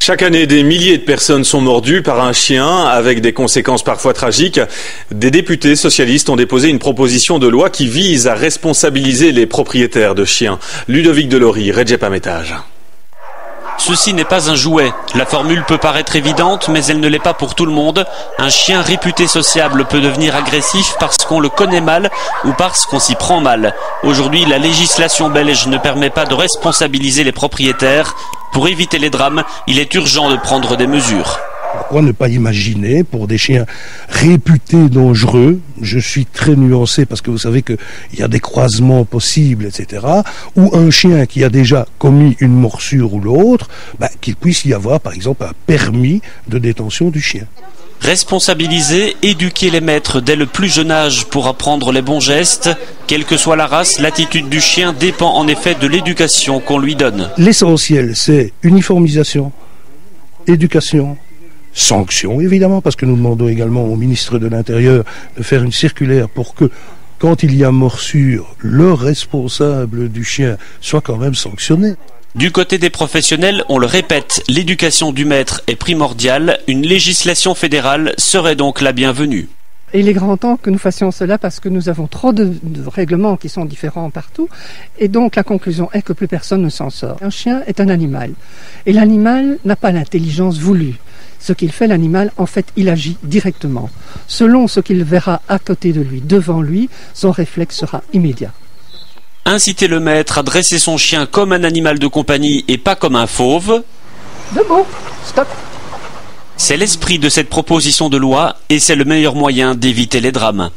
Chaque année, des milliers de personnes sont mordues par un chien, avec des conséquences parfois tragiques. Des députés socialistes ont déposé une proposition de loi qui vise à responsabiliser les propriétaires de chiens. Ludovic Delory, Recep Ametage. Ceci n'est pas un jouet. La formule peut paraître évidente, mais elle ne l'est pas pour tout le monde. Un chien réputé sociable peut devenir agressif parce qu'on le connaît mal ou parce qu'on s'y prend mal. Aujourd'hui, la législation belge ne permet pas de responsabiliser les propriétaires. Pour éviter les drames, il est urgent de prendre des mesures. Pourquoi ne pas imaginer pour des chiens réputés dangereux, je suis très nuancé parce que vous savez qu'il y a des croisements possibles, etc., ou un chien qui a déjà commis une morsure ou l'autre, qu'il puisse y avoir par exemple un permis de détention du chien. Responsabiliser, éduquer les maîtres dès le plus jeune âge pour apprendre les bons gestes. Quelle que soit la race, l'attitude du chien dépend en effet de l'éducation qu'on lui donne. L'essentiel, c'est uniformisation, éducation, sanction évidemment, parce que nous demandons également au ministre de l'Intérieur de faire une circulaire pour que, quand il y a morsure, le responsable du chien soit quand même sanctionné. Du côté des professionnels, on le répète, l'éducation du maître est primordiale. Une législation fédérale serait donc la bienvenue. Et il est grand temps que nous fassions cela parce que nous avons trop de règlements qui sont différents partout. Et donc la conclusion est que plus personne ne s'en sort. Un chien est un animal. Et l'animal n'a pas l'intelligence voulue. Ce qu'il fait, l'animal, en fait, il agit directement. Selon ce qu'il verra à côté de lui, devant lui, son réflexe sera immédiat. Inciter le maître à dresser son chien comme un animal de compagnie et pas comme un fauve. Debout, stop. C'est l'esprit de cette proposition de loi et c'est le meilleur moyen d'éviter les drames.